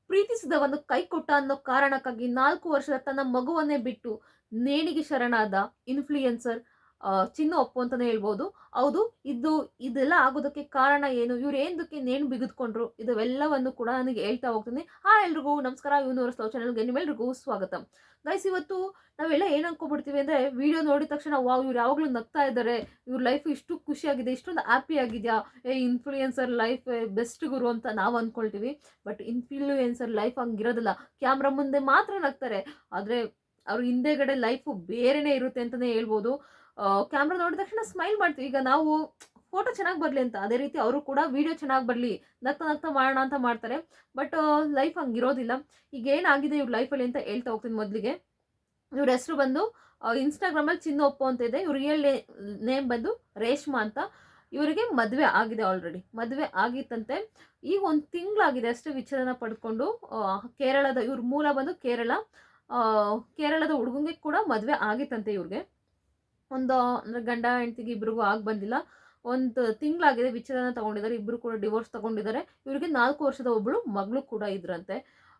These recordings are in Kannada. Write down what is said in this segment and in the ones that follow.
ಪ್ರೀತಿಸಿದವನು ಕೈ ಕೊಟ್ಟ ಅನ್ನೋ ಕಾರಣಕ್ಕಾಗಿ 4 ವರ್ಷದ ತನ್ನ ಮಗುವನ್ನೇ ಬಿಟ್ಟು ನೇಣಿಗೆ ಶರಣಾದ ಇನ್‌ಫ್ಲುಯೆನ್ಸರ್ ಚಿನ್ನು ಅಪ್ಪು ಅಂತಾನೆ ಹೇಳ್ಬೋದು. ಹೌದು, ಇದೆಲ್ಲ ಆಗೋದಕ್ಕೆ ಕಾರಣ ಏನು? ಇವ್ರು ಏನದಕ್ಕೆ ನೇಣು ಬಿಗಿದುಕೊಂಡ್ರು? ಇದೆಲ್ಲವನ್ನು ಕೂಡ ನನಗೆ ಹೇಳ್ತಾ ಹೋಗ್ತೀನಿ. ಹಾಯ್ ಎಲ್ರಿಗೂ ನಮಸ್ಕಾರ. ಯೂನಿವರ್ಸ್ ಲವ್ ಚಾನೆಲ್‌ಗೆ ನಿಮ್ಮೆಲ್ರಿಗೂ ಸ್ವಾಗತ. ಗೈಸ್, ಇವತ್ತು ನಾವೆಲ್ಲ ಏನ್ ಅನ್ಕೊಂಡ್ಬಿಡ್ತೀವಿ ಅಂದ್ರೆ, ವಿಡಿಯೋ ನೋಡಿದ ತಕ್ಷಣ ವಾವ್! ಇವ್ರು ಯಾವಾಗ್ಲೂ ನಗ್ತಾ ಇದ್ದಾರೆ. ಇವ್ರ ಲೈಫ್ ಇಷ್ಟು ಖುಷಿಯಾಗಿದೆ, ಇಷ್ಟೊಂದು ಹ್ಯಾಪಿ ಆಗಿದ್ಯಾ? ಇನ್‌ಫ್ಲುಯೆನ್ಸರ್ ಲೈಫ್ ಬೆಸ್ಟ್ ಗುರು ಅಂತ ನಾವು ಅನ್ಕೊಳ್ತೀವಿ. ಬಟ್ ಇನ್‌ಫ್ಲುಯೆನ್ಸರ್ ಲೈಫ್ ಹಂಗಿರೋದಿಲ್ಲ. ಕ್ಯಾಮ್ರಾ ಮುಂದೆ ಮಾತ್ರ ನಗ್ತಾರೆ. ಆದ್ರೆ ಅವ್ರ ಹಿಂದೆಗಡೆ ಲೈಫು ಬೇರೆನೇ ಇರುತ್ತೆ ಅಂತಾನೆ ಹೇಳ್ಬೋದು. ಕ್ಯಾಮ್ರಾ ನೋಡಿದ ತಕ್ಷಣ ಸ್ಮೈಲ್ ಮಾಡ್ತೀವಿ. ಈಗ ನಾವು ಫೋಟೋ ಚೆನ್ನಾಗಿ ಬರ್ಲಿ ಅಂತ, ಅದೇ ರೀತಿ ಅವರು ಕೂಡ ವಿಡಿಯೋ ಚೆನ್ನಾಗಿ ಬರ್ಲಿ, ನಗ್ತಾ ನಗ್ತಾ ಮಾಡೋಣ ಅಂತ ಮಾಡ್ತಾರೆ. ಬಟ್ ಲೈಫ್ ಹಂಗಿರೋದಿಲ್ಲ. ಈಗ ಏನಾಗಿದೆ ಇವ್ರ ಲೈಫಲ್ಲಿ ಅಂತ ಹೇಳ್ತಾ ಹೋಗ್ತೀನಿ. ಮೊದಲಿಗೆ ಇವ್ರ ಹೆಸರು ಬಂದು ಇನ್ಸ್ಟಾಗ್ರಾಮಲ್ಲಿ ಚಿನ್ನು ಅಪ್ಪು ಅಂತ ಇದೆ. ಇವ್ರ ರಿಯಲ್ ನೇಮ್ ಬಂದು ರೇಷ್ಮಾ ಅಂತ. ಇವರಿಗೆ ಮದುವೆ ಆಗಿದೆ, ಆಲ್ರೆಡಿ ಮದುವೆ ಆಗಿತ್ತಂತೆ. ಈಗ ಒಂದು ತಿಂಗಳಾಗಿದೆ ಅಷ್ಟೇ ವಿಚ್ಛೇದನ ಪಡ್ಕೊಂಡು. ಕೇರಳದ, ಇವ್ರ ಮೂಲ ಬಂದು ಕೇರಳ. ಕೇರಳದ ಹುಡುಗಂಗೆ ಕೂಡ ಮದುವೆ ಆಗಿತ್ತಂತೆ ಇವ್ರಿಗೆ. ಒಂದು ಅಂದ್ರೆ ಗಂಡ ಹೆಂಡತಿಗೆ ಇಬ್ರಿಗೂ ಆಗಿ ಬಂದಿಲ್ಲ. ಒಂದು ತಿಂಗಳಾಗಿದೆ ವಿಚ್ಛೇದನ ತಗೊಂಡಿದ್ದಾರೆ. ಇಬ್ರು ಕೂಡ ಡಿವೋರ್ಸ್ ತಗೊಂಡಿದ್ದಾರೆ. ಇವರಿಗೆ 4 ವರ್ಷದ ಒಬ್ಬಳು ಮಗಳು ಕೂಡ ಇದ್ರಂತೆ.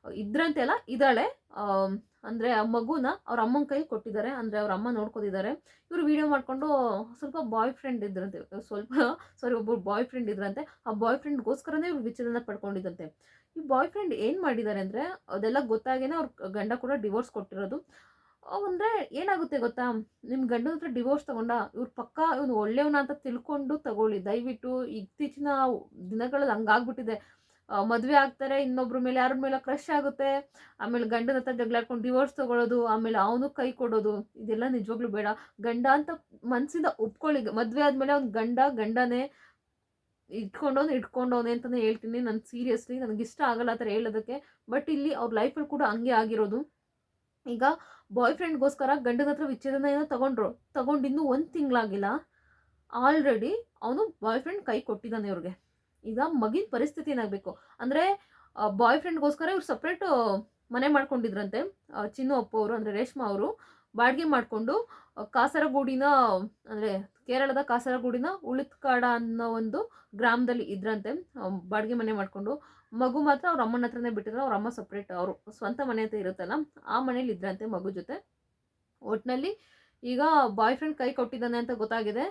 ಇದ್ರಂತೆ ಅಲ್ಲ, ಇದ್ದಾಳೆ. ಅಂದ್ರೆ ಆ ಮಗುನ ಅವ್ರ ಅಮ್ಮನ ಕೈಲಿ ಕೊಟ್ಟಿದ್ದಾರೆ. ಅಂದ್ರೆ ಅವ್ರ ಅಮ್ಮ ನೋಡ್ಕೊತಿದ್ದಾರೆ. ಇವರು ವಿಡಿಯೋ ಮಾಡ್ಕೊಂಡು ಸ್ವಲ್ಪ ಬಾಯ್ ಫ್ರೆಂಡ್ ಇದ್ರಂತೆ. ಒಬ್ಬರು ಬಾಯ್ ಫ್ರೆಂಡ್ ಇದ್ರಂತೆ. ಆ ಬಾಯ್ ಫ್ರೆಂಡ್ಗೋಸ್ಕರನೇ ಇವ್ರು ವಿಚ್ಛೇದನ ಪಡ್ಕೊಂಡಿದ್ದಂತೆ. ಈ ಬಾಯ್ ಫ್ರೆಂಡ್ ಏನ್ ಮಾಡಿದ್ದಾರೆ ಅಂದ್ರೆ, ಅದೆಲ್ಲ ಗೊತ್ತಾಗೇನೆ ಅವ್ರ ಗಂಡ ಕೂಡ ಡಿವೋರ್ಸ್ ಕೊಟ್ಟಿರೋದು. ಅಂದ್ರೆ ಏನಾಗುತ್ತೆ ಗೊತ್ತಾ, ನಿಮ್ ಗಂಡನ ಹತ್ರ ಡಿವೋರ್ಸ್ ತಗೊಂಡ, ಇವ್ರ ಪಕ್ಕ ಇವನು ಒಳ್ಳೆಯವನ ಅಂತ ತಿಳ್ಕೊಂಡು ತಗೊಳ್ಳಿ ದಯವಿಟ್ಟು. ಇತ್ತೀಚಿನ ದಿನಗಳಲ್ಲಿ ಹಂಗಾಗ್ಬಿಟ್ಟಿದೆ. ಮದುವೆ ಆಗ್ತಾರೆ, ಇನ್ನೊಬ್ರ ಮೇಲೆ ಯಾರ ಮೇಲೆ ಕ್ರಶ್ ಆಗುತ್ತೆ, ಆಮೇಲೆ ಗಂಡನ ಹತ್ರ ಜಗಳಾಡ್ಕೊಂಡು ಡಿವೋರ್ಸ್ ತಗೊಳ್ಳೋದು, ಆಮೇಲೆ ಅವನು ಕೈ ಕೊಡೋದು. ಇದೆಲ್ಲ ನಿಜವಾಗ್ಲೂ ಬೇಡ. ಗಂಡ ಅಂತ ಮನ್ಸಿಂದ ಒಪ್ಕೊಳ್ಳಿ. ಮದುವೆ ಆದ್ಮೇಲೆ ಅವ್ನ ಗಂಡನೇ ಇಟ್ಕೊಂಡವನೆ ಅಂತಾನೆ ಹೇಳ್ತೀನಿ. ನಾನು ಸೀರಿಯಸ್ಲಿ ನನಗೆ ಇಷ್ಟ ಆಗಲ್ಲ ಆ ಥರ ಹೇಳೋದಕ್ಕೆ. ಬಟ್ ಇಲ್ಲಿ ಅವ್ರ ಲೈಫಲ್ಲಿ ಕೂಡ ಹಂಗೆ ಆಗಿರೋದು. ಈಗ ಬಾಯ್ ಫ್ರೆಂಡ್ಗೋಸ್ಕರ ಗಂಡನ ಹತ್ರ ವಿಚ್ಛೇದನ ಏನೋ ತಗೊಂಡು ಇನ್ನೂ 1 ತಿಂಗಳಾಗಿಲ್ಲ, ಆಲ್ರೆಡಿ ಅವನು ಬಾಯ್ ಫ್ರೆಂಡ್ ಕೈ ಕೊಟ್ಟಿದ್ದಾನೆ ಇವ್ರಿಗೆ. ಈಗ ಮಗಿನ ಪರಿಸ್ಥಿತಿ ಏನಾಗಬೇಕು ಅಂದರೆ, ಬಾಯ್ ಫ್ರೆಂಡ್ಗೋಸ್ಕರ ಇವ್ರು ಸಪ್ರೇಟ್ ಮನೆ ಮಾಡ್ಕೊಂಡಿದ್ರಂತೆ. ಚಿನ್ನು ಅಪ್ಪು ಅವರು ಅಂದರೆ ರೇಷ್ಮಾ ಅವರು ಬಾಡಿಗೆ ಮಾಡಿಕೊಂಡು ಕಾಸರಗೋಡಿನ ಅಂದರೆ ಕೇರಳದ ಕಾಸರಗೋಡಿನ ಉಳಿತ್ಕಾಡ ಅನ್ನೋ ಒಂದು ಗ್ರಾಮದಲ್ಲಿ ಇದ್ರಂತೆ. ಬಾಡಿಗೆ ಮನೆ ಮಾಡಿಕೊಂಡು ಮಗು ಮಾತ್ರ ಅವ್ರ ಅಮ್ಮನ ಹತ್ರನೇ ಬಿಟ್ಟಿದ್ರು. ಅವ್ರ ಅಮ್ಮ ಸಪ್ರೇಟ್, ಅವರು ಸ್ವಂತ ಮನೆ ಅಂತ ಇರುತ್ತಲ್ಲ, ಆ ಮನೇಲಿ ಇದ್ರಂತೆ ಮಗು ಜೊತೆ. ಒಟ್ಟಿನಲ್ಲಿ ಈಗ ಬಾಯ್ ಫ್ರೆಂಡ್ ಕೈ ಕೊಟ್ಟಿದ್ದಾನೆ ಅಂತ ಗೊತ್ತಾಗಿದೆ.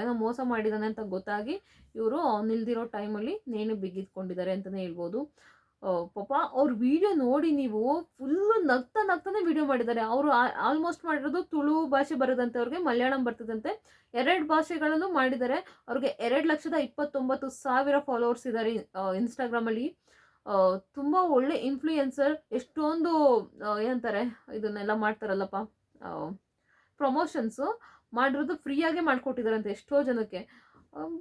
ಏನೋ ಮೋಸ ಮಾಡಿದ್ದಾನೆ ಅಂತ ಗೊತ್ತಾಗಿ ಇವರು ನಿಲ್ದಿರೋ ಟೈಮಲ್ಲಿ ನೇಣು ಬಿಗಿದ್ಕೊಂಡಿದ್ದಾರೆ ಅಂತಲೇ ಹೇಳ್ಬೋದು. ಪಾಪ ಅವ್ರ ವಿಡಿಯೋ ನೋಡಿ ನೀವು, ಫುಲ್ಲು ನಗ್ತಾನೆ ವಿಡಿಯೋ ಮಾಡಿದ್ದಾರೆ. ಅವರು ಆಲ್ಮೋಸ್ಟ್ ಮಾಡಿರೋದು ತುಳು ಭಾಷೆ ಬರೋದಂತೆ, ಅವ್ರಿಗೆ ಮಲಯಾಳಂ ಬರ್ತದಂತೆ. 2 ಭಾಷೆಗಳಲ್ಲೂ ಮಾಡಿದ್ದಾರೆ. ಅವ್ರಿಗೆ 2,29,000 ಫಾಲೋವರ್ಸ್ ಇದ್ದಾರೆ ಇನ್ಸ್ಟಾಗ್ರಾಮಲ್ಲಿ. ತುಂಬ ಒಳ್ಳೆ ಇನ್ಫ್ಲೂಯೆನ್ಸರ್. ಎಷ್ಟೊಂದು ಏನಂತಾರೆ ಇದನ್ನೆಲ್ಲ ಮಾಡ್ತಾರಲ್ಲಪ್ಪ, ಪ್ರಮೋಷನ್ಸು ಮಾಡಿರೋದು ಫ್ರೀಯಾಗೆ ಮಾಡಿಕೊಟ್ಟಿದ್ದಾರಂತೆ ಎಷ್ಟೋ ಜನಕ್ಕೆ.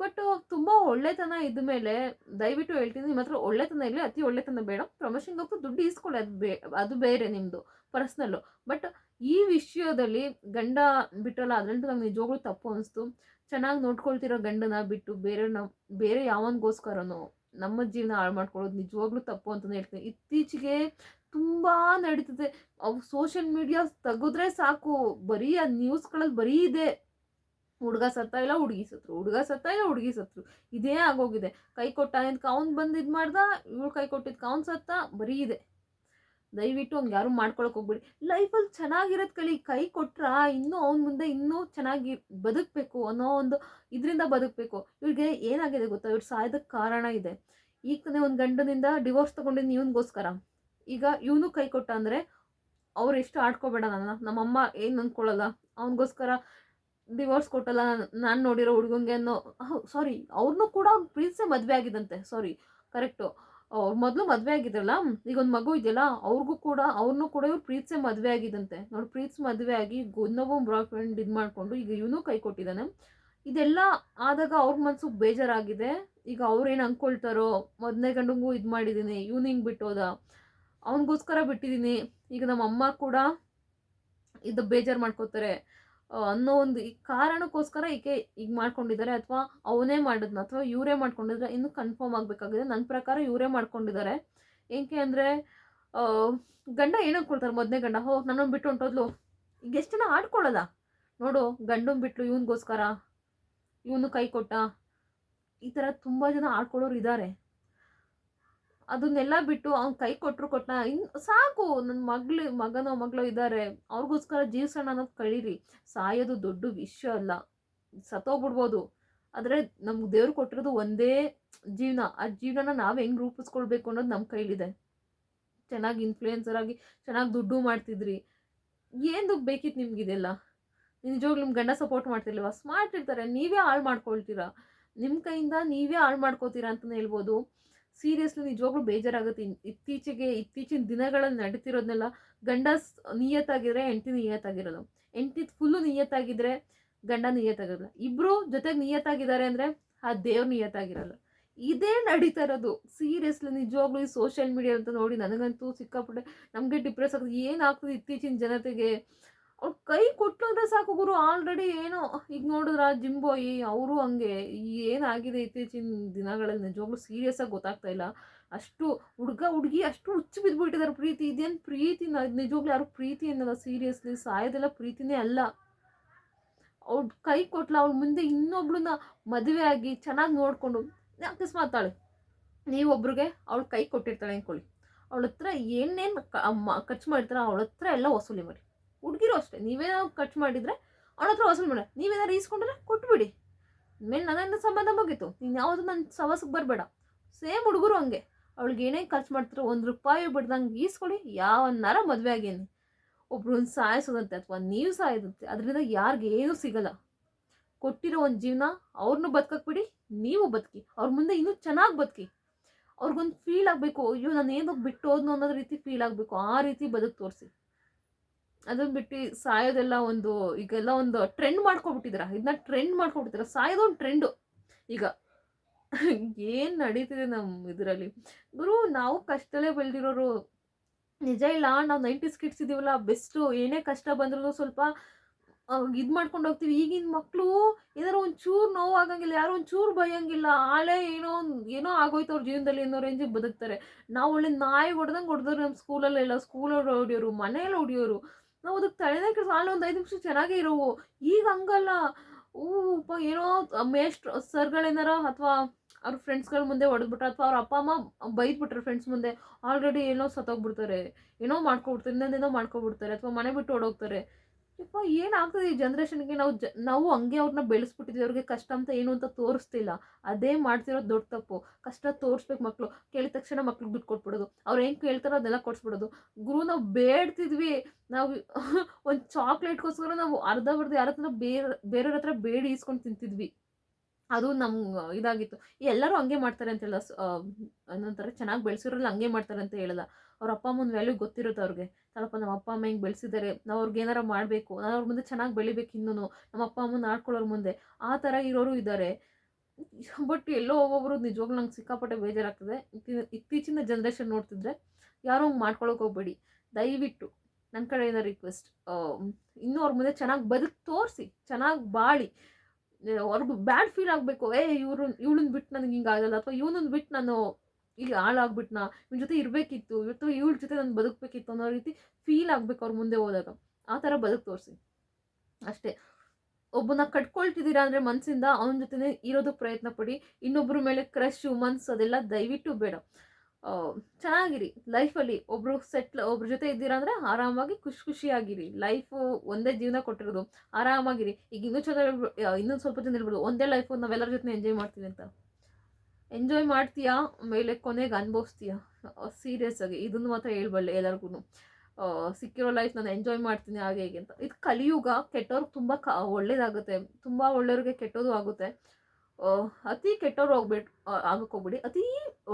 ಬಟ್ ತುಂಬ ಒಳ್ಳೆತನ ಇದ್ದ ಮೇಲೆ ದಯವಿಟ್ಟು ಹೇಳ್ತೀನಿ, ನಿಮ್ಮ ಹತ್ರ ಒಳ್ಳೆತನ ಇರಲಿ, ಅತಿ ಒಳ್ಳೆತನ ಬೇಡ. ಪ್ರಮೋಷನ್ಗೆ ಹೋಗ್ಬಿಟ್ಟು ದುಡ್ಡು ಈಸ್ಕೊಳ್ಳಿ, ಅದು ಬೇರೆ ನಿಮ್ಮದು ಪರ್ಸ್ನಲ್ಲು. ಬಟ್ ಈ ವಿಷಯದಲ್ಲಿ ಗಂಡ ಬಿಟ್ಟರಲ್ಲ, ಅದ್ರಂತೂ ನಂಗೆ ನಿಜವಾಗ್ಲೂ ತಪ್ಪು ಅನಿಸ್ತು. ಚೆನ್ನಾಗಿ ನೋಡ್ಕೊಳ್ತಿರೋ ಗಂಡನ ಬಿಟ್ಟು ಬೇರೆ ಯಾವನಿಗೋಸ್ಕರನೋ ನಮ್ಮ ಜೀವನ ಹಾಳು ಮಾಡ್ಕೊಳ್ಳೋದು ನಿಜವಾಗ್ಲೂ ತಪ್ಪು ಅಂತಲೇ ಹೇಳ್ತೀನಿ. ಇತ್ತೀಚೆಗೆ ತುಂಬ ನಡೀತಿದೆ. ಅವು ಸೋಷಿಯಲ್ ಮೀಡಿಯಾ ತೆಗೆದ್ರೆ ಸಾಕು, ಬರೀ ಆ ನ್ಯೂಸ್ಗಳಲ್ಲಿ ಬರೀ ಇದೆ. ಹುಡುಗ ಸತ್ತ ಇಲ್ಲ ಹುಡುಗಿ ಸತ್ರು, ಹುಡುಗ ಸತ್ತ ಇಲ್ಲ ಹುಡುಗಿ ಸತ್ರು, ಇದೇ ಆಗೋಗಿದೆ. ಕೈ ಕೊಟ್ಟ ಅಂತ ಅವ್ನು ಬಂದು ಇದು ಮಾಡ್ದ, ಇವಳು ಕೈ ಕೊಟ್ಟಿದ್ಕ ಅವ್ನು ಸತ್ತ, ಬರೀ ಇದೆ. ದಯವಿಟ್ಟು ಹಂಗೆ ಯಾರು ಮಾಡ್ಕೊಳಕ್ಕೆ ಹೋಗ್ಬಿಡಿ. ಲೈಫಲ್ಲಿ ಚೆನ್ನಾಗಿರೋದು ಕಲಿ. ಕೈ ಕೊಟ್ರ ಇನ್ನೂ ಅವ್ನ ಮುಂದೆ ಇನ್ನೂ ಚೆನ್ನಾಗಿ ಬದುಕಬೇಕು ಅನ್ನೋ ಒಂದು ಇದರಿಂದ ಬದುಕಬೇಕು. ಇವ್ರಿಗೆ ಏನಾಗಿದೆ ಗೊತ್ತಾ, ಇವ್ರು ಸಾಯೋದಕ್ಕೆ ಕಾರಣ ಇದೆ. ಈಗ ತಾನೇ ಒಂದು ಗಂಡನಿಂದ ಡಿವೋರ್ಸ್ ತೊಗೊಂಡಿದ್ದು ಇವನಿಗೋಸ್ಕರ. ಈಗ ಇವನು ಕೈ ಕೊಟ್ಟ ಅಂದರೆ ಅವ್ರು ಎಷ್ಟು ಆಡ್ಕೋಬೇಡ, ನಮ್ಮಮ್ಮ ಏನು ಅಂದ್ಕೊಳ್ಳಲ್ಲ, ಅವನಿಗೋಸ್ಕರ ಡಿವೋರ್ಸ್ ಕೊಟ್ಟಲ್ಲ ನಾನು ನೋಡಿರೋ ಹುಡುಗಂಗೆ ಅನ್ನೋ. ಸಾರಿ, ಅವ್ರನ್ನೂ ಕೂಡ ಅವ್ನು ಪ್ರೀತಿಸೇ ಮದುವೆ ಆಗಿದ್ದಂತೆ. ಸಾರಿ, ಕರೆಕ್ಟು. ಅವ್ರು ಮೊದಲು ಮದುವೆ ಆಗಿದ್ರಲ್ಲ, ಈಗ ಒಂದು ಮಗು ಇದೆಯಲ್ಲ, ಅವ್ರಿಗೂ ಕೂಡ ಅವ್ರನ್ನೂ ಕೂಡ ಇವ್ರು ಪ್ರೀತಿಸೇ ಮದುವೆ ಆಗಿದ್ದಂತೆ. ನೋಡಿ, ಪ್ರೀತಿಸಿ ಮದುವೆ ಆಗಿ ಇನ್ನೊಬ್ಬ ಬಾಯ್ ಫ್ರೆಂಡ್ ಇದು ಮಾಡಿಕೊಂಡು ಈಗ ಇವನು ಕೈ ಕೊಟ್ಟಿದ್ದಾನೆ. ಇದೆಲ್ಲ ಆದಾಗ ಅವ್ರ ಮನ್ಸಿಗೆ ಬೇಜಾರಾಗಿದೆ. ಈಗ ಅವ್ರೇನು ಅಂದ್ಕೊಳ್ತಾರೋ, ಮೊದಲನೇ ಗಂಡಂಗೂ ಇದು ಮಾಡಿದ್ದೀನಿ, ಇವನು ಹಿಂಗೆ ಬಿಟ್ಟೋದ, ಅವನಿಗೋಸ್ಕರ ಬಿಟ್ಟಿದ್ದೀನಿ, ಈಗ ನಮ್ಮ ಅಮ್ಮ ಕೂಡ ಇದು ಬೇಜಾರು ಮಾಡ್ಕೋತಾರೆ ಅನ್ನೋ ಒಂದು ಈ ಕಾರಣಕ್ಕೋಸ್ಕರ ಈಗ ಮಾಡ್ಕೊಂಡಿದ್ದಾರೆ. ಅಥವಾ ಅವನೇ ಮಾಡಿದ್ನ ಅಥವಾ ಇವರೇ ಮಾಡ್ಕೊಂಡಿದ್ರೆ ಇನ್ನೂ ಕನ್ಫರ್ಮ್ ಆಗಬೇಕಾಗಿದೆ. ನನ್ನ ಪ್ರಕಾರ ಇವರೇ ಮಾಡ್ಕೊಂಡಿದ್ದಾರೆ. ಏಕೆ ಅಂದರೆ ಗಂಡ ಏನು ಅಂದ್ಕೊಳ್ತಾರೆ, ಮೊದಲನೇ ಗಂಡ ನನ್ನನ್ನು ಬಿಟ್ಟು ಹೊಂಟೋದ್ಲು. ಈಗ ಎಷ್ಟು ಜನ ಆಡ್ಕೊಳ್ಳೋದ ನೋಡು, ಗಂಡನ್ ಬಿಟ್ಲು ಇವನಿಗೋಸ್ಕರ, ಇವನು ಕೈ ಕೊಟ್ಟ, ಈ ಥರ ತುಂಬ ಜನ ಆಡ್ಕೊಳ್ಳೋರು ಇದ್ದಾರೆ. ಅದನ್ನೆಲ್ಲ ಬಿಟ್ಟು ಅವ್ನು ಕೈ ಕೊಟ್ಟರು ಕೊಟ್ಟ ಸಾಕು. ನನ್ನ ಮಗನೋ ಮಗಳು ಇದ್ದಾರೆ, ಅವ್ರಿಗೋಸ್ಕರ ಜೀವಿಸೋಣ ಅನ್ನೋದು ಕಳೀರಿ. ಸಾಯೋದು ದೊಡ್ಡ ವಿಷಯ ಅಲ್ಲ, ಸತ್ತೋಗ್ಬಿಡ್ಬೋದು. ಆದರೆ ನಮ್ಗೆ ದೇವ್ರು ಕೊಟ್ಟಿರೋದು ಒಂದೇ ಜೀವನ. ಆ ಜೀವನನ ನಾವು ಹೆಂಗೆ ರೂಪಿಸ್ಕೊಳ್ಬೇಕು ಅನ್ನೋದು ನಮ್ಮ ಕೈಲಿದೆ. ಚೆನ್ನಾಗಿ ಇನ್ಫ್ಲೂಯೆನ್ಸರ್ ಆಗಿ ಚೆನ್ನಾಗಿ ದುಡ್ಡು ಮಾಡ್ತಿದ್ರಿ, ಏನು ಬೇಕಿತ್ತು ನಿಮ್ಗಿದೆಲ್ಲ? ನಿಜವಾಗ್ಲೂ ನಿಮ್ಮ ಗಂಡ ಸಪೋರ್ಟ್ ಮಾಡ್ತಿರ್ಲಿಲ್ವಾ? ಸ್ಮಾರ್ಟ್ ಇರ್ತಾರೆ, ನೀವೇ ಹಾಳು ಮಾಡ್ಕೊಳ್ತೀರಾ. ನಿಮ್ಮ ಕೈಯಿಂದ ನೀವೇ ಹಾಳು ಮಾಡ್ಕೋತೀರಾ ಅಂತಲೇ ಹೇಳ್ಬೋದು. ಸೀರಿಯಸ್ಲಿ ನಿಜವಾಗ್ಲೂ ಬೇಜಾರಾಗುತ್ತೆ. ಇತ್ತೀಚಿನ ದಿನಗಳಲ್ಲಿ ನಡೀತಿರೋದನ್ನೆಲ್ಲ ಗಂಡ ನಿಯತ್ತಾಗಿದ್ರೆ ಹೆಂಡತಿ ನಿಯತ್ತಾಗಿರೋದು, ಹೆಂಡತಿ ಫುಲ್ಲು ನಿಯತ್ತಾಗಿದ್ರೆ ಗಂಡ ನಿಯತ್ತಾಗಿರಲ್ಲ. ಇಬ್ಬರು ಜೊತೆಗೆ ನಿಯತ್ತಾಗಿದ್ದಾರೆ ಅಂದರೆ ಆ ದೇವ್ರು ನಿಯತ್ತಾಗಿರಲ್ಲ. ಇದೇ ನಡೀತಾ ಇರೋದು ಸೀರಿಯಸ್ಲಿ. ನಿಜವಾಗ್ಲೂ ಈ ಸೋಷಿಯಲ್ ಮೀಡಿಯಾ ಅಂತ ನೋಡಿ ನನಗಂತೂ ಸಿಕ್ಕಾಪಟ್ಟೆ ನಮಗೆ ಡಿಪ್ರೆಸ್ ಆಗುತ್ತೆ. ಏನಾಗ್ತದೆ ಇತ್ತೀಚಿನ ಜನತೆಗೆ? ಅವ್ರು ಕೈ ಕೊಟ್ಟೋದ್ರೆ ಸಾಕು ಗುರು, ಆಲ್ರೆಡಿ ಏನೋ. ಈಗ ನೋಡಿದ್ರ ಜಿಂಬೋಯಿ ಅವರು ಹಂಗೆ. ಏನಾಗಿದೆ ಇತ್ತೀಚಿನ ದಿನಗಳಲ್ಲಿ ನಿಜವಾಗ್ಲೂ ಸೀರಿಯಸ್ ಆಗಿ ಗೊತ್ತಾಗ್ತಾ ಇಲ್ಲ. ಅಷ್ಟು ಹುಡುಗಿ ಅಷ್ಟು ಹುಚ್ಚು ಬಿದ್ದುಬಿಟ್ಟಿದ್ದಾರೆ ಪ್ರೀತಿ. ಇದೇನು ಪ್ರೀತಿ? ನಿಜವಾಗ್ಲೂ ಯಾರು ಪ್ರೀತಿ ಅನ್ನೋಲ್ಲ. ಸೀರಿಯಸ್ಲಿ ಸಾಯೋದೆಲ್ಲ ಪ್ರೀತಿನೇ ಅಲ್ಲ. ಅವ್ಳು ಕೈ ಕೊಟ್ಲ, ಅವಳ ಮುಂದೆ ಇನ್ನೊಬ್ಳನ್ನ ಮದುವೆ ಆಗಿ ಚೆನ್ನಾಗಿ ನೋಡಿಕೊಂಡು ಅಕಸ್ಮಾತಾಳೆ, ನೀವೊಬ್ರಿಗೆ ಅವಳು ಕೈ ಕೊಟ್ಟಿರ್ತಾಳೆ ಅಂದ್ಕೊಳ್ಳಿ, ಅವಳ ಹತ್ರ ಏನೇನು ಖರ್ಚು ಮಾಡಿರ್ತಾರ ಅವಳ ಹತ್ರ ಎಲ್ಲ ವಸೂಲಿ ಮಾಡಿ. ಹುಡುಗಿರು ಅಷ್ಟೇ, ನೀವೇನೋ ಖರ್ಚು ಮಾಡಿದರೆ ಅವಳ ಹತ್ರ ವಸೂಲಿ ಮಾಡಿ. ನೀವೇನಾರು ಈಸ್ಕೊಂಡ್ರೆ ಕೊಟ್ಬಿಡಿ, ಮೇಲೆ ನನ್ನ ಸಂಬಂಧ ಮುಗೀತು, ನೀನು ಯಾವುದು ನನ್ನ ಸವಾಸಕ್ಕೆ ಬರಬೇಡ. ಸೇಮ್ ಹುಡುಗರು ಹಂಗೆ, ಅವಳಿಗೆ ಏನೇನು ಖರ್ಚು ಮಾಡ್ತಾರೋ ₹1 ಬಿಡ್ದಂಗೆ ಈಸ್ಕೊಳ್ಳಿ. ಯಾವನ್ನಾರ ಮದುವೆ ಆಗೇನಿ. ಒಬ್ರನ್ನ ಸಾಯಿಸೋದಂತೆ ಅಥವಾ ನೀವು ಸಾಯೋದಂತೆ, ಅದರಿಂದ ಯಾರಿಗೇನೂ ಸಿಗಲ್ಲ. ಕೊಟ್ಟಿರೋ ಒಂದು ಜೀವನ ಅವ್ರನ್ನೂ ಬದುಕಕ್ಕೆ ಬಿಡಿ, ನೀವು ಬದುಕಿ, ಅವ್ರ ಮುಂದೆ ಇನ್ನೂ ಚೆನ್ನಾಗಿ ಬದುಕಿ. ಅವ್ರಿಗೊಂದು ಫೀಲ್ ಆಗಬೇಕು, ಅಯ್ಯೋ ನಾನು ಏನೋ ಬಿಟ್ಟು ಹೋದ್ನು ಅನ್ನೋದು ರೀತಿ ಫೀಲ್ ಆಗಬೇಕು. ಆ ರೀತಿ ಬದುಕು ತೋರಿಸಿ. ಅದನ್ನು ಬಿಟ್ಟು ಸಾಯೋದೆಲ್ಲ ಈಗೆಲ್ಲ ಒಂದು ಟ್ರೆಂಡ್ ಮಾಡ್ಕೊಬಿಟ್ಟಿದ್ದೀರಾ. ಇದನ್ನ ಟ್ರೆಂಡ್ ಮಾಡ್ಕೊಬಿಟ್ಟಿದ್ದೀರಾ. ಸಾಯೋದು ಒಂದು ಟ್ರೆಂಡು ಈಗ. ಏನು ನಡೀತಿದೆ ನಮ್ಮ ಇದರಲ್ಲಿ ಗುರು? ನಾವು ಕಷ್ಟದಲ್ಲೇ ಬೆಳೆದಿರೋರು. ನಿಜ ಇಲ್ಲ, ನಾವು 90s ಕಿಡ್ಸ್ ಇದೀವಲ್ಲ, ಬೆಸ್ಟು. ಏನೇ ಕಷ್ಟ ಬಂದ್ರೂ ಸ್ವಲ್ಪ ಇದು ಮಾಡ್ಕೊಂಡು ಹೋಗ್ತೀವಿ. ಈಗಿನ ಮಕ್ಕಳು ಏನಾರು ಒಂಚೂರು ನೋವಾಗಂಗಿಲ್ಲ, ಯಾರು ಒಂಚೂರು ಬೈಯಂಗಿಲ್ಲ. ಆಳೆ ಏನೋ ಆಗೋಯ್ತು ಅವ್ರ ಜೀವನದಲ್ಲಿ ಅನ್ನೋ ರೇಂಜಿಗೆ ಬದುಕ್ತಾರೆ. ನಾವು ಒಳ್ಳೆ ನಾಯಿ ಹೊಡೆದಂಗೆ ಹೊಡೆದ್ರು ನಮ್ಮ ಸ್ಕೂಲಲ್ಲೆಲ್ಲ. ಸ್ಕೂಲಲ್ಲಿ ಹೊಡಿಯೋರು, ಮನೇಲಿ ಹೊಡಿಯೋರು. ನಾವು ಅದಕ್ಕೆ ತಲೆನೇ ಕೆಲಸ ಆಳೆ ಒಂದು 5 ನಿಮಿಷ ಚೆನ್ನಾಗೇ ಇರೋವು. ಈಗ ಹಂಗಲ್ಲ. ಏನೋ ಸರ್ಗಳೇನಾರ ಅಥವಾ ಅವ್ರ ಫ್ರೆಂಡ್ಸ್ಗಳ ಮುಂದೆ ಹೊಡೆದ್ಬಿಟ್ರೆ ಅಥವಾ ಅವ್ರ ಅಪ್ಪ ಅಮ್ಮ ಬೈದ್ಬಿಟ್ರೆ ಫ್ರೆಂಡ್ಸ್ ಮುಂದೆ, ಆಲ್ರೆಡಿ ಏನೋ ಸತ್ತೋಗ್ಬಿಡ್ತಾರೆ, ಏನೋ ಮಾಡ್ಕೊಬಿಡ್ತಾರೆ, ಇನ್ನೊಂದೇನೋ ಮಾಡ್ಕೊಬಿಡ್ತಾರೆ, ಅಥವಾ ಮನೆ ಬಿಟ್ಟು ಹೊಡೋಗ್ತಾರೆ. ಯಪ್ಪ ಏನಾಗ್ತದೆ ಈ ಜನ್ರೇಷನ್ಗೆ? ನಾವು ಹಂಗೆ ಅವ್ರನ್ನ ಬೆಳೆಸ್ಬಿಟ್ಟಿದ್ವಿ. ಅವ್ರಿಗೆ ಕಷ್ಟ ಅಂತ ಏನು ಅಂತ ತೋರಿಸ್ತಿಲ್ಲ. ಅದೇ ಮಾಡ್ತಿರೋದು ದೊಡ್ಡ ತಪ್ಪು. ಕಷ್ಟ ತೋರಿಸ್ಬೇಕು. ಮಕ್ಕಳು ಕೇಳಿದ ತಕ್ಷಣ ಮಕ್ಳಿಗೆ ದುಡ್ಡು ಕೊಟ್ಬಿಡೋದು, ಅವ್ರು ಹೆಂಗೆ ಕೇಳ್ತಾರೋ ಅದೆಲ್ಲ ಕೊಡಿಸ್ಬಿಡೋದು. ಗುರು ನಾವು ಬೇಡ್ತಿದ್ವಿ. ನಾವು ಒಂದು ಚಾಕ್ಲೇಟ್ಗೋಸ್ಕರ ನಾವು ಅರ್ಧ ಯಾರ ಹತ್ರ ಬೇರೆಯವ್ರ ಹತ್ರ ಬೇಡಿ ಈಸ್ಕೊಂಡು ತಿಂತಿದ್ವಿ. ಅದು ನಮ್ಗೆ ಇದಾಗಿತ್ತು. ಎಲ್ಲರೂ ಹಂಗೆ ಮಾಡ್ತಾರೆ ಅಂತ ಹೇಳಲ್ಲ, ಅನ್ನೊಂಥರ ಚೆನ್ನಾಗಿ ಬೆಳೆಸಿರೋಲ್ಲ ಹಂಗೆ ಮಾಡ್ತಾರೆ ಅಂತ ಹೇಳಲ್ಲ. ಅವ್ರ ಅಪ್ಪ ಅಮ್ಮನ ವ್ಯಾಲ್ಯೂ ಗೊತ್ತಿರುತ್ತೆ ಅವ್ರಿಗೆ. ಸ್ವಲ್ಪ ನಮ್ಮ ಅಪ್ಪ ಅಮ್ಮ ಹಿಂಗೆ ಬೆಳೆಸಿದ್ದಾರೆ, ನಾವು ಅವ್ರಿಗೆ ಏನಾರ ಮಾಡಬೇಕು, ನಾನು ಅವ್ರ ಮುಂದೆ ಚೆನ್ನಾಗಿ ಬೆಳಿಬೇಕು, ಇನ್ನೂ ನಮ್ಮ ಅಪ್ಪ ಅಮ್ಮನ ಆಡ್ಕೊಳ್ಳೋರ ಮುಂದೆ ಆ ಥರ ಇರೋರು ಇದ್ದಾರೆ. ಬಟ್ ಎಲ್ಲೋ ಒಬ್ಬೊಬ್ರು ನಿಜವಾಗ್ಲೂ ನಂಗೆ ಸಿಕ್ಕಾಪಟ್ಟೆ ಬೇಜಾರಾಗ್ತದೆ. ಇತ್ತೀಚಿನ ಜನ್ರೇಷನ್ ನೋಡ್ತಿದ್ರೆ ಯಾರೋ ಹಂಗೆ ಮಾಡ್ಕೊಳಕ್ಕೆ ಹೋಗ್ಬೇಡಿ ದಯವಿಟ್ಟು. ನನ್ನ ಕಡೆಯಿಂದ ರಿಕ್ವೆಸ್ಟ್. ಇನ್ನೂ ಅವ್ರ ಮುಂದೆ ಚೆನ್ನಾಗಿ ಬದುಕು ತೋರಿಸಿ, ಚೆನ್ನಾಗಿ ಬಾಳಿ. ಅವ್ರಿಗೂ ಬ್ಯಾಡ್ ಫೀಲ್ ಆಗಬೇಕು, ಇವಳನ್ನ ಬಿಟ್ಟು ನನಗೆ ಹಿಂಗೆ ಆಗಲ್ಲ, ಅಥವಾ ಇವನನ್ನ ಬಿಟ್ಟು ನಾನು ಈಗ ಹಾಳಾಗ್ಬಿಟ್ನಾ, ಇವನ ಜೊತೆ ಇರಬೇಕಿತ್ತು, ಇವತ್ತು ಇವಳ ಜೊತೆ ನಾನು ಬದುಕಬೇಕಿತ್ತು ಅನ್ನೋ ರೀತಿ ಫೀಲ್ ಆಗಬೇಕು ಅವ್ರ ಮುಂದೆ ಹೋದಾಗ. ಆ ಥರ ಬದುಕು ತೋರಿಸಿ ಅಷ್ಟೇ. ಒಬ್ಬನ ಕಟ್ಕೊಳ್ತಿದ್ದೀರಾ ಅಂದರೆ ಮನಸ್ಸಿಂದ ಅವನ ಜೊತೆ ಇರೋದಕ್ಕೆ ಪ್ರಯತ್ನ ಪಡಿ. ಇನ್ನೊಬ್ಬರ ಮೇಲೆ ಕ್ರಶು ಮನ್ಸು ಅದೆಲ್ಲ ದಯವಿಟ್ಟು ಬೇಡ. ಚೆನ್ನಾಗಿರಿ ಲೈಫಲ್ಲಿ. ಒಬ್ರ ಜೊತೆ ಇದ್ದೀರಾ ಅಂದರೆ ಆರಾಮಾಗಿ ಖುಷಿಯಾಗಿರಿ. ಲೈಫು ಒಂದೇ ಜೀವನ ಕೊಟ್ಟಿರೋದು, ಆರಾಮಾಗಿರಿ. ಈಗ ಇನ್ನೊಂದು ಸ್ವಲ್ಪ ಜನ ಹೇಳ್ಬೋದು ಒಂದೇ ಲೈಫು ನಾವೆಲ್ಲರ ಜೊತೆ ಎಂಜಾಯ್ ಮಾಡ್ತೀವಿ ಅಂತ. ಎಂಜಾಯ್ ಮಾಡ್ತೀಯಾ, ಮೇಲೆ ಕೊನೆಗೆ ಅನುಭವಿಸ್ತೀಯಾ? ಸೀರಿಯಸ್ ಆಗಿ ಇದನ್ನು ಮಾತ್ರ ಹೇಳ್ಬಲ್ಲೆ ಎಲ್ಲರಿಗೂ. ಸಿಕ್ಕಿರೋ ಲೈಫ್ ನಾನು ಎಂಜಾಯ್ ಮಾಡ್ತೀನಿ ಹಾಗೆ ಹೀಗೆ ಅಂತ. ಇದು ಕಲಿಯುಗ. ಕೆಟ್ಟವ್ರಿಗೆ ತುಂಬ ಒಳ್ಳೇದಾಗುತ್ತೆ, ತುಂಬ ಒಳ್ಳೆಯವ್ರಿಗೆ ಕೆಟ್ಟೋದು ಆಗುತ್ತೆ. ಅತಿ ಕೆಟ್ಟವ್ರು ಆಗಕ್ಕೆ ಹೋಗ್ಬಿಡಿ, ಅತಿ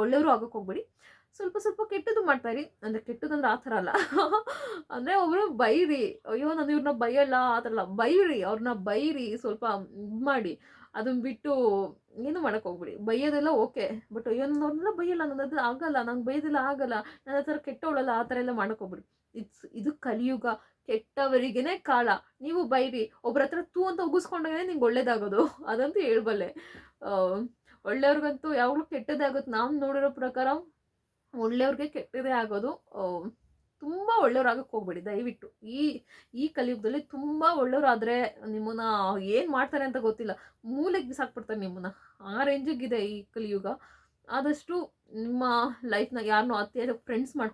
ಒಳ್ಳೆಯವರು ಆಗಕ್ಕೆ ಹೋಗ್ಬಿಡಿ. ಸ್ವಲ್ಪ ಕೆಟ್ಟದ್ದು ಮಾಡ್ತಾಯಿರಿ. ಅಂದರೆ ಕೆಟ್ಟದಂದ್ರೆ ಆ ಥರ ಅಲ್ಲ. ಅಂದರೆ ಒಬ್ಬರು ಬೈರಿ, ಅಯ್ಯೋ ನಾನು ಇವ್ರನ್ನ ಬೈಯಲ್ಲ ಆ ಥರ ಅಲ್ಲ. ಬೈರಿ, ಅವ್ರನ್ನ ಬೈರಿ, ಸ್ವಲ್ಪ ಇದು ಮಾಡಿ. ಅದನ್ನ ಬಿಟ್ಟು ಏನು ಮಾಡೋಕ್ಕೆ ಹೋಗ್ಬಿಡಿ. ಬೈಯೋದೆಲ್ಲ ಓಕೆ, ಬಟ್ ಅಯ್ಯೋ ನಾನು ಅವ್ರನ್ನೆಲ್ಲ ಬೈಯಲ್ಲ, ನನ್ನದು ಆಗಲ್ಲ, ನಂಗೆ ಬೈಯೋದಿಲ್ಲ ಆಗಲ್ಲ, ನನ್ನ ಹತ್ರ ಕೆಟ್ಟವಳಲ್ಲ, ಆ ಥರ ಎಲ್ಲ ಮಾಡೋಕ್ಕೆ ಹೋಗ್ಬಿಡಿ. ಇದು ಕಲಿಯುಗ. ಕೆಟ್ಟವರಿಗೇನೆ ಕಾಲ. ನೀವು ಬೈರಿ, ಒಬ್ರ ಹತ್ರ ತೂ ಅಂತ ಉಗಿಸ್ಕೊಂಡಾಗೇ ನಿಂಗೆ ಒಳ್ಳೇದಾಗೋದು, ಅದಂತೂ ಹೇಳ್ಬಲ್ಲೆ. ಒಳ್ಳೆಯವ್ರಿಗಂತೂ ಯಾವಾಗಲೂ ಕೆಟ್ಟದೇ ಆಗುತ್ತೆ. ನಾವು ನೋಡಿರೋ ಪ್ರಕಾರ ಒಳ್ಳೆಯವ್ರಿಗೆ ಕೆಟ್ಟದೇ ಆಗೋದು. ತುಂಬ ಒಳ್ಳೆಯವ್ರಾಗಕ್ಕೆ ಹೋಗ್ಬೇಡಿ ದಯವಿಟ್ಟು. ಈ ಕಲಿಯುಗದಲ್ಲಿ ತುಂಬ ಒಳ್ಳೆಯವ್ರಾದರೆ ನಿಮ್ಮನ್ನ ಏನು ಮಾಡ್ತಾರೆ ಅಂತ ಗೊತ್ತಿಲ್ಲ, ಮೂಲೆಗೆ ಬಿಸಾಕ್ಬಿಡ್ತಾರೆ ನಿಮ್ಮನ್ನ. ಆ ರೇಂಜಿಗಿದೆ ಈ ಕಲಿಯುಗ. ಆದಷ್ಟು ನಿಮ್ಮ ಲೈಫ್ನ ಯಾರನ್ನೂ ಅತಿಯಾಗಿ ಫ್ರೆಂಡ್ಸ್ ಮಾಡ್ಕೊಂಡು